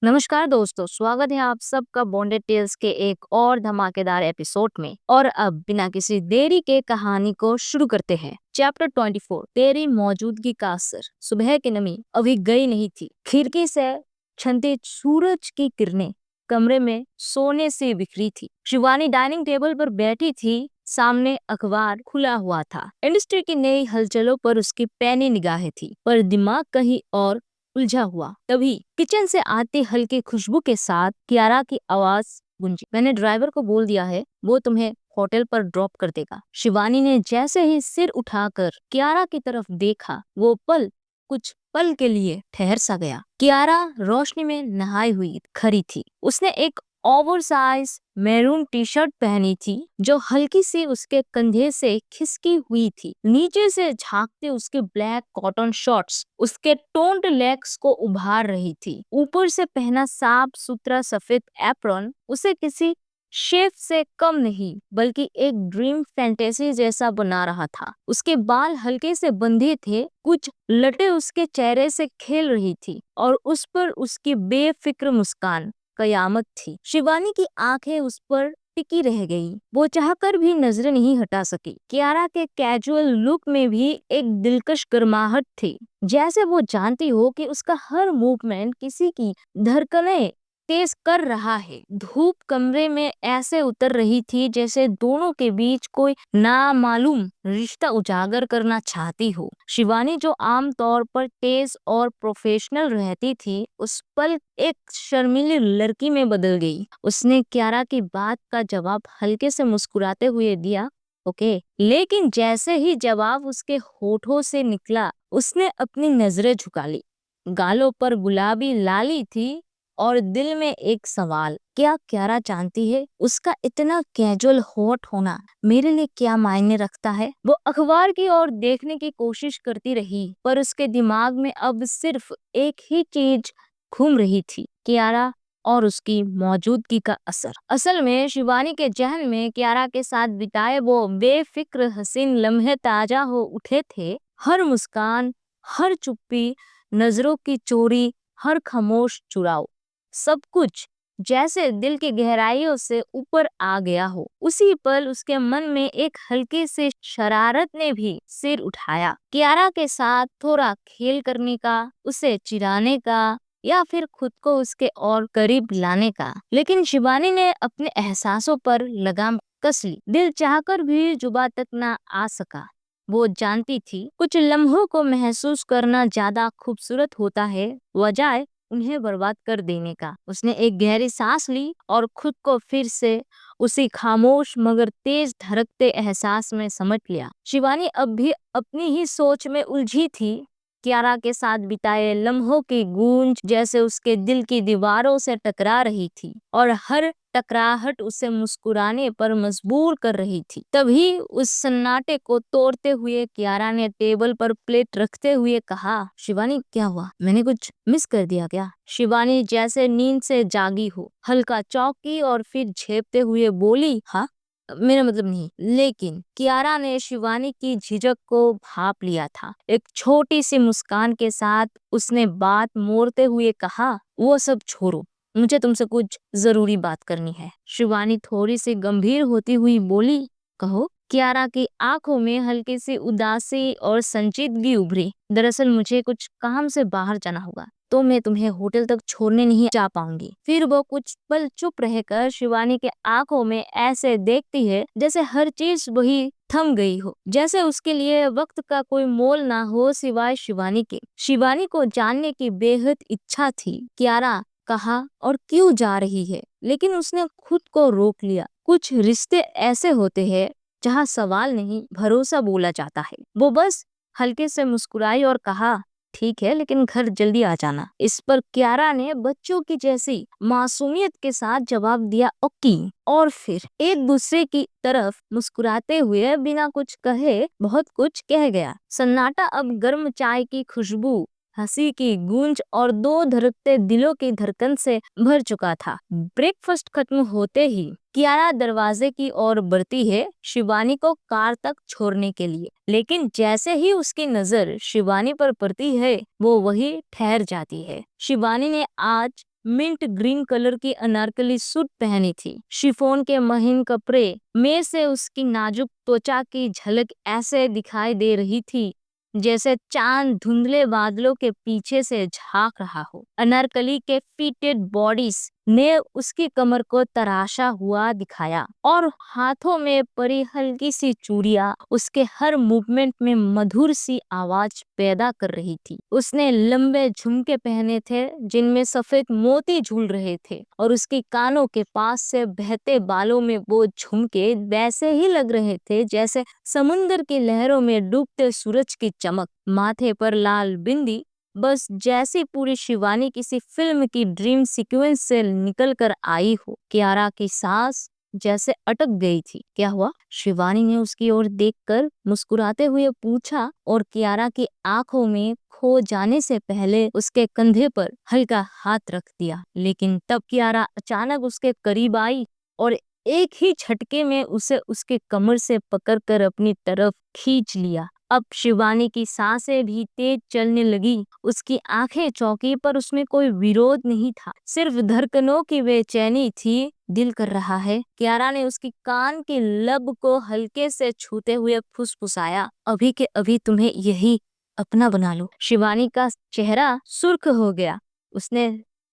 नमस्कार दोस्तों, स्वागत है आप सबका बॉन्डेड टेल्स के एक और धमाकेदार एपिसोड में। और अब बिना किसी देरी के कहानी को शुरू करते हैं। चैप्टर 24, तेरी मौजूदगी का असर। सुबह की नमी अभी गई नहीं थी। खिड़की से छनती सूरज की किरणें कमरे में सोने से बिखरी थी। शिवानी डाइनिंग टेबल पर बैठी थी, सामने अखबार खुला हुआ था। इंडस्ट्री की नई हलचलों पर उसकी पैनी निगाहें थी, पर दिमाग कहीं और उलझा हुआ। तभी किचन से आती हल्की खुशबू के साथ कियारा की आवाज गूंजी। मैंने ड्राइवर को बोल दिया है, वो तुम्हें होटल पर ड्रॉप कर देगा। शिवानी ने जैसे ही सिर उठाकर कियारा की तरफ देखा, वो कुछ पल के लिए ठहर सा गया। कियारा रोशनी में नहाई हुई खड़ी थी। उसने एक over size maroon T shirt पहनी थी जो हल्की सी उसके कंधे से खिसकी हुई थी। नीचे से झांकते उसके ब्लैक कॉटन शॉर्ट्स उसके टोन्ड लेग्स को उभार रही थी। ऊपर से पहना साफ सुथरा सफेद एप्रॉन उसे किसी शेफ से कम नहीं बल्कि एक ड्रीम फैंटेसी जैसा बना रहा था। उसके बाल हल्के से बंधे थे, कुछ लटे उसके चेहरे से खेल रही थी और उस पर उसकी बेफिक्र मुस्कान कयामत थी। शिवानी की आंखें उस पर टिकी रह गई। वो चाहकर भी नजरें नहीं हटा सकी। कियारा के कैजुअल लुक में भी एक दिलकश गर्माहट थी, जैसे वो जानती हो कि उसका हर मूवमेंट किसी की धड़कनें तेज कर रहा है। धूप कमरे में ऐसे उतर रही थी जैसे दोनों के बीच कोई नामालूम रिश्ता उजागर करना चाहती हो। शिवानी जो आमतौर पर तेज और प्रोफेशनल रहती थी, उस पल एक शर्मीली लड़की में बदल गई। उसने कियारा की बात का जवाब हल्के से मुस्कुराते हुए दिया, ओके। लेकिन जैसे ही जवाब उसके होठों से निकला, उसने अपनी नजरें झुका ली। गालों पर गुलाबी लाली थी और दिल में एक सवाल, क्या कियारा जानती है उसका इतना कैजुअल हॉट होना मेरे लिए क्या मायने रखता है? वो अखबार की ओर देखने की कोशिश करती रही, पर उसके दिमाग में अब सिर्फ एक ही चीज घूम रही थी, कियारा और उसकी मौजूदगी का असर। असल में शिवानी के जहन में कियारा के साथ बिताए वो बेफिक्र हसीन लम्हे ताजा हो उठे थे। हर मुस्कान, हर चुप्पी, नजरों की चोरी, हर खामोश चुराव, सब कुछ जैसे दिल की गहराइयों से ऊपर आ गया हो। उसी पल उसके मन में एक हल्की सी शरारत ने भी सिर उठाया। कियारा के साथ थोड़ा खेल करने का, उसे चिढ़ाने का या फिर खुद को उसके और करीब लाने का। लेकिन शिवानी ने अपने एहसासों पर लगाम कस ली। दिल चाहकर भी जुबान तक ना आ सका। वो जानती थी कुछ लम्हों को महसूस करना ज्यादा खूबसूरत होता है बजाय उन्हें बर्बाद कर देने का। उसने एक गहरी सांस ली और खुद को फिर से उसी खामोश मगर तेज धड़कते एहसास में समझ लिया। शिवानी अब भी अपनी ही सोच में उलझी थी। कियारा के साथ बिताए लम्हों की गूंज जैसे उसके दिल की दीवारों से टकरा रही थी और हर टकराहट उसे मुस्कुराने पर मजबूर कर रही थी। तभी उस सन्नाटे को तोड़ते हुए कियारा ने टेबल पर प्लेट रखते हुए कहा, शिवानी क्या हुआ? मैंने कुछ मिस कर दिया क्या? शिवानी जैसे नींद से जागी हो, हल्का चौंकी और फिर झेपते हुए बोली, हाँ, मेरा मतलब नहीं। लेकिन कियारा ने शिवानी की झिझक को भांप लिया था। एक छोटी सी मुस्कान के साथ उसने बात मोड़ते हुए कहा, वो सब छोड़ो, मुझे तुमसे कुछ जरूरी बात करनी है। शिवानी थोड़ी सी गंभीर होती हुई बोली, कहो। कियारा की आंखों में हल्की सी उदासी और संजीदगी उभरी। दरअसल मुझे कुछ काम से बाहर जाना होगा, तो मैं तुम्हें होटल तक छोड़ने नहीं जा पाऊंगी। फिर वो कुछ पल चुप रहकर शिवानी के आंखों में ऐसे देखती है जैसे हर चीज वही थम गई हो, जैसे उसके लिए वक्त का कोई मोल ना हो सिवाय शिवानी के। शिवानी को जानने की बेहद इच्छा थी, कियारा कहा और क्यों जा रही है, लेकिन उसने खुद को रोक लिया। कुछ रिश्ते ऐसे होते हैं जहाँ सवाल नहीं, भरोसा बोला जाता है। वो बस हल्के से मुस्कुराई और कहा, ठीक है, लेकिन घर जल्दी आ जाना। इस पर कियारा ने बच्चों की जैसी मासूमियत के साथ जवाब दिया, ओके। और फिर एक दूसरे की तरफ मुस्कुराते हुए बिना कुछ कहे बहुत कुछ कह गया। सन्नाटा अब गर्म चाय की खुशबू, हंसी की गूंज और दो धड़कते दिलों की धड़कन से भर चुका था। ब्रेकफास्ट खत्म होते ही कियारा दरवाजे की ओर बढ़ती है, शिवानी को कार तक छोड़ने के लिए। लेकिन जैसे ही उसकी नजर शिवानी पर पड़ती है, वो वही ठहर जाती है। शिवानी ने आज मिंट ग्रीन कलर की अनारकली सूट पहनी थी। शिफॉन के महीन कपड़े में से उसकी नाजुक त्वचा की झलक ऐसे दिखाई दे रही थी जैसे चांद धुंधले बादलों के पीछे से झांक रहा हो। अनारकली के फिटेड बॉडीज ने उसकी कमर को तराशा हुआ दिखाया और हाथों में पड़ी हल्की सी चूड़ियां उसके हर मूवमेंट में मधुर सी आवाज पैदा कर रही थी। उसने लंबे झुमके पहने थे जिनमें सफेद मोती झूल रहे थे और उसके कानों के पास से बहते बालों में वो झुमके वैसे ही लग रहे थे जैसे समुंदर की लहरों में डूबते सूरज की चमक। माथे पर लाल बिंदी, बस जैसी पूरी शिवानी किसी फिल्म की ड्रीम सीक्वेंस से निकल कर आई हो। कियारा की सांस जैसे अटक गई थी। क्या हुआ? शिवानी ने उसकी ओर देखकर मुस्कुराते हुए पूछा और कियारा की आंखों में खो जाने से पहले उसके कंधे पर हल्का हाथ रख दिया। लेकिन तब कियारा अचानक उसके करीब आई और एक ही झटके में उसे उसके कमर से पकड़कर अपनी तरफ खींच लिया। अब शिवानी की सांसें भी तेज चलने लगी। उसकी आंखें चौंकी पर उसमें कोई विरोध नहीं था, सिर्फ धड़कनों की बेचैनी थी। दिल कर रहा है। कियारा ने उसकी कान के लब को हल्के से छूते हुए फुसफुसाया, अभी के अभी तुम्हें यही अपना बना लो। शिवानी का चेहरा सुर्ख हो गया। उसने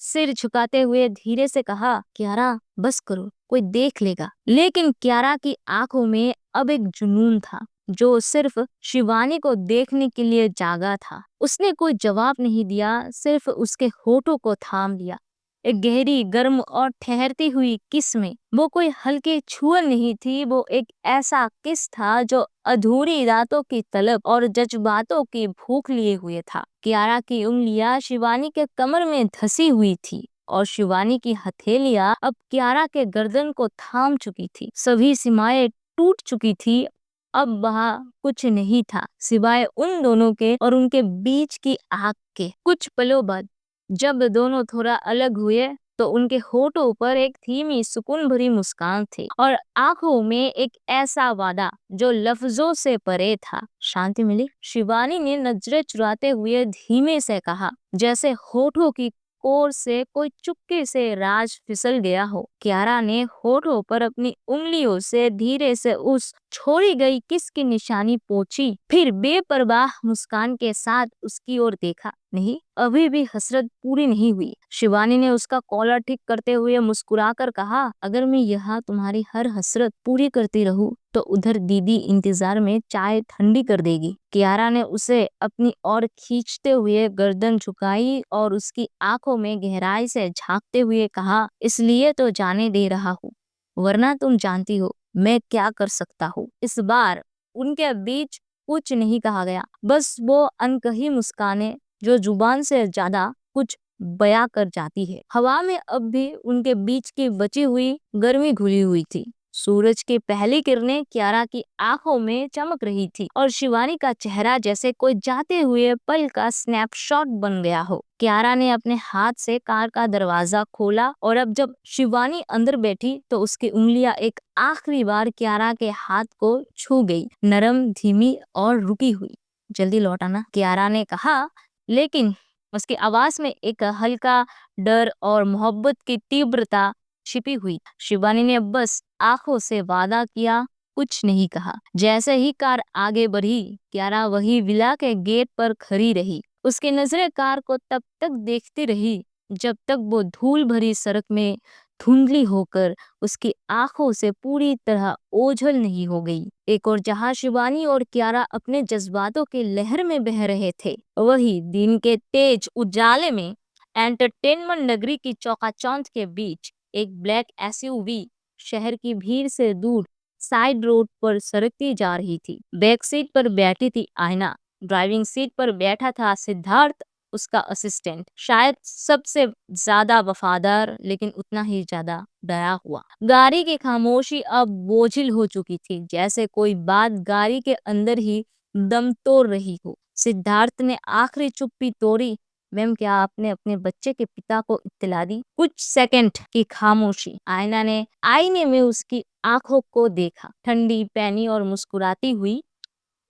सिर झुकाते हुए धीरे से कहा, कियारा बस करो, कोई देख लेगा। लेकिन कियारा की आंखों में अब एक जुनून था जो सिर्फ शिवानी को देखने के लिए जागा था। उसने कोई जवाब नहीं दिया, सिर्फ उसके होठों को थाम लिया। एक गहरी, गर्म और ठहरती हुई किस में वो कोई हल्की छुअल नहीं थी, वो एक ऐसा किस था जो अधूरी रातों की तलब और जज्बातों की भूख लिए हुए था। कियारा की उंगलियां शिवानी के कमर में धसी हुई थी और शिवानी की हथेलियां अब कियारा के गर्दन को थाम चुकी थी। सभी सीमाएं टूट चुकी थी। अब वहाँ कुछ नहीं था सिवाय उन दोनों के और उनके बीच की आग के। कुछ पलों बाद जब दोनों थोड़ा अलग हुए तो उनके होठों पर एक धीमी सुकून भरी मुस्कान थी और आंखों में एक ऐसा वादा जो लफ्जों से परे था। शांति मिली? शिवानी ने नजरें चुराते हुए धीमे से कहा, जैसे होठों की कोर से कोई चुपके से राज फिसल गया हो। कियारा ने होठों पर अपनी उंगलियों से धीरे से उस छोड़ी गई किस की निशानी पोंछी, फिर बेपरवाह मुस्कान के साथ उसकी ओर देखा। नहीं, अभी भी हसरत पूरी नहीं हुई। शिवानी ने उसका कॉलर ठीक करते हुए मुस्कुराकर कहा, अगर मैं यहाँ तुम्हारी हर हसरत पूरी करती रहूं तो उधर दीदी इंतजार में चाय ठंडी कर देगी। कियारा ने उसे अपनी ओर खींचते हुए गर्दन झुकाई और उसकी आंखों में गहराई से झांकते हुए कहा, इसलिए तो जाने दे रहा हूँ, वरना तुम जानती हो मैं क्या कर सकता हूँ। इस बार उनके बीच कुछ नहीं कहा गया, बस वो अनकही मुस्काने जो जुबान से ज्यादा कुछ बयां कर जाती है। हवा में अब भी उनके बीच की बची हुई गर्मी घुली हुई थी। सूरज की पहली किरणें कियारा की आंखों में चमक रही थी और शिवानी का चेहरा जैसे कोई जाते हुए पल का स्नैपशॉट बन गया हो। कियारा ने अपने हाथ से कार का दरवाजा खोला और अब जब शिवानी अंदर बैठी तो उसकी उंगलियां एक आखिरी बार कियारा के हाथ को छू गई, नरम, धीमी और रुकी हुई। जल्दी लौट आना, कियारा ने कहा, लेकिन उसकी आवाज में एक हल्का डर और मोहब्बत की तीव्रता छिपी हुई। शिवानी ने बस आंखों से वादा किया, कुछ नहीं कहा। जैसे ही कार आगे बढ़ी, कियारा वही विला के गेट पर खड़ी रही। उसकी नजरें कार को तब तक देखती रही जब तक वो धूल भरी सड़क में धुंधली होकर उसकी आंखों से पूरी तरह ओझल नहीं हो गई। एक और जहां शिवानी और कियारा अपने जज्बातों के लहर में बह रहे थे, वही दिन के तेज उजाले में एंटरटेनमेंट नगरी की चौकाचौंध के बीच एक ब्लैक एसयूवी शहर की भीड़ से दूर साइड रोड पर सरकती जा रही थी। बैक सीट पर बैठी थी आयना, ड्राइविंग सीट पर बैठा था सिद्धार्थ, उसका असिस्टेंट, शायद सबसे ज्यादा वफादार लेकिन उतना ही ज्यादा डरा हुआ। गाड़ी की खामोशी अब बोझिल हो चुकी थी, जैसे कोई बात गाड़ी के अंदर ही दम तोड़ रही हो। सिद्धार्थ ने आखिरी चुप्पी तोड़ी, मैम क्या आपने अपने बच्चे के पिता को इत्तला दी? कुछ सेकंड की खामोशी। आयना ने आईने में उसकी आंखों को देखा, ठंडी, पैनी और मुस्कुराती हुई।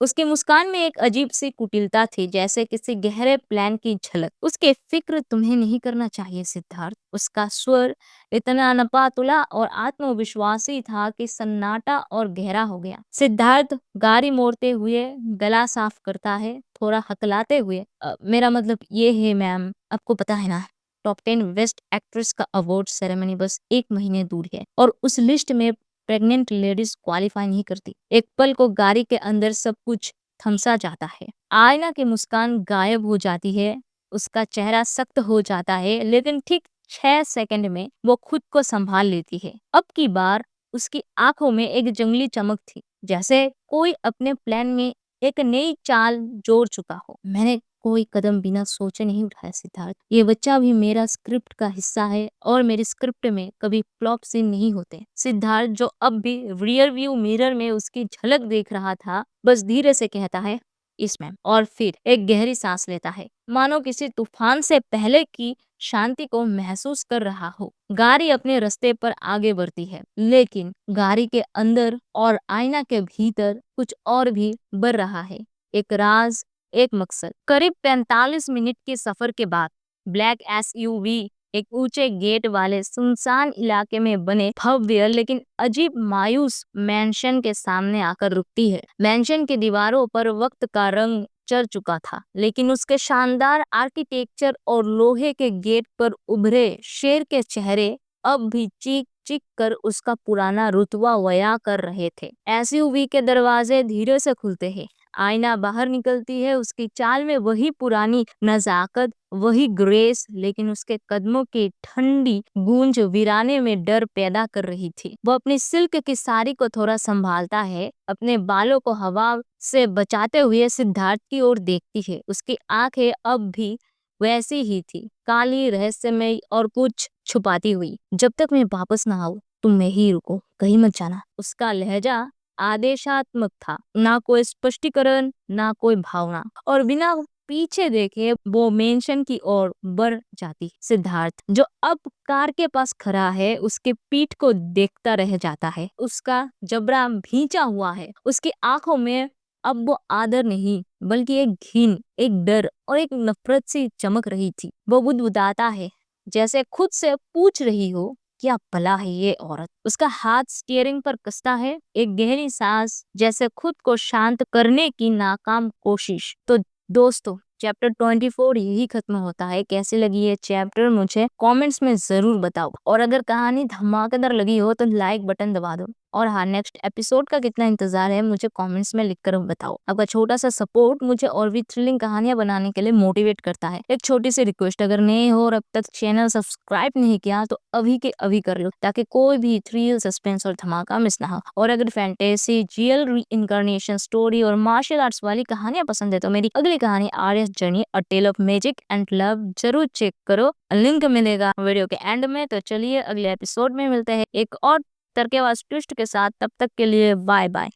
उसकी मुस्कान में एक अजीब सी कुटिलता थी, जैसे किसी गहरे प्लान की झलक। उसके फिक्र तुम्हें नहीं करना चाहिए सिद्धार्थ। उसका स्वर इतना नपातुला और आत्मविश्वासी था कि सन्नाटा और गहरा हो गया। सिद्धार्थ गाड़ी मोड़ते हुए गला साफ करता है, थोड़ा हकलाते हुए। मेरा मतलब ये है मैम, आपको पता है ना, टॉप 10 बेस्ट एक्ट्रेस का अवार्ड सेरेमनी बस 1 महीने दूर है और उस लिस्ट में प्रेग्नेंट लेडीज क्वालिफाई नहीं करती। एक पल को गाड़ी के अंदर सब कुछ थमसा जाता है। आयना की मुस्कान गायब हो जाती है, उसका चेहरा सख्त हो जाता है, लेकिन ठीक 6 सेकंड में वो खुद को संभाल लेती है। अब की बार उसकी आंखों में एक जंगली चमक थी, जैसे कोई अपने प्लान में एक नई चाल जोड़ चुका हो। मैंने कोई कदम बिना सोचे नहीं उठाया सिद्धार्थ। ये बच्चा भी मेरा स्क्रिप्ट का हिस्सा है और मेरे स्क्रिप्ट में कभी फ्लॉप सीन नहीं होते। सिद्धार्थ, जो अब भी रियर व्यू मिरर में उसकी झलक देख रहा था, बस धीरे से कहता है, इस मैम, और फिर एक गहरी सांस लेता है, मानो किसी तूफान से पहले की शांति को महसूस कर रहा हो। गाड़ी अपने रास्ते पर आगे बढ़ती है, लेकिन गाड़ी के अंदर और आईना के भीतर कुछ और भी बढ़ रहा है। एक राज, एक मकसद। करीब 45 मिनट के सफर के बाद ब्लैक एसयूवी एक ऊंचे गेट वाले सुनसान इलाके में बने भव्य लेकिन अजीब मायूस मैंशन के सामने आकर रुकती है। मैंशन की दीवारों पर वक्त का रंग चढ़ चुका था, लेकिन उसके शानदार आर्किटेक्चर और लोहे के गेट पर उभरे शेर के चेहरे अब भी चीख चीख कर उसका पुराना रुतबा बयां कर रहे थे। एसयूवी के दरवाजे धीरे से खुलते हैं, आईना बाहर निकलती है। उसकी चाल में वही पुरानी नजाकत, वही ग्रेस, लेकिन उसके कदमों की ठंडी गूंज वीराने में डर पैदा कर रही थी। वो अपनी सिल्क की साड़ी को थोड़ा संभालता है, अपने बालों को हवा से बचाते हुए सिद्धार्थ की ओर देखती है। उसकी आंखें अब भी वैसी ही थी, काली, रहस्यमय और कुछ छुपाती हुई। जब तक मैं वापस ना आऊं तुम में ही रुको, कहीं मत जाना। उसका लहजा आदेशात्मक था, ना कोई स्पष्टीकरण, ना कोई भावना, और बिना पीछे देखे वो मेंशन की ओर बढ़ जाती। सिद्धार्थ, जो अब कार के पास खड़ा है, उसके पीठ को देखता रह जाता है। उसका जबड़ा भींचा हुआ है, उसकी आंखों में अब वो आदर नहीं बल्कि एक घिन, एक डर और एक नफरत सी चमक रही थी। वो बुदबुदाता है, जैसे खुद से पूछ रही हो, क्या भला है ये औरत। उसका हाथ स्टीयरिंग पर कसता है, एक गहरी सांस, जैसे खुद को शांत करने की नाकाम कोशिश। तो दोस्तों, चैप्टर 24 यही खत्म होता है। कैसी लगी ये चैप्टर मुझे कमेंट्स में जरूर बताओ, और अगर कहानी धमाकेदार लगी हो तो लाइक बटन दबा दो। और हाँ, नेक्स्ट एपिसोड का कितना इंतजार है मुझे कमेंट्स में लिखकर बताओ। आपका छोटा सा सपोर्ट मुझे और भी थ्रिलिंग कहानियां बनाने के लिए मोटिवेट करता है। एक छोटी सी रिक्वेस्ट, अगर नए हो और अब तक चैनल सब्सक्राइब नहीं किया तो अभी के अभी कर लो, ताकि कोई भी थ्रिल, सस्पेंस और धमाका मिस ना हो। और अगर फैंटेसी, रियल री-इनकार्नेशन स्टोरी और मार्शल आर्ट्स वाली कहानियां पसंद है तो मेरी अगली कहानी Arya's journey a tale of magic and love जरूर चेक करो। लिंक मिलेगा वीडियो के एंड में। तो चलिए अगले एपिसोड में मिलते हैं एक और तरकेबाज ट्विस्ट के साथ। तब तक के लिए बाय बाय।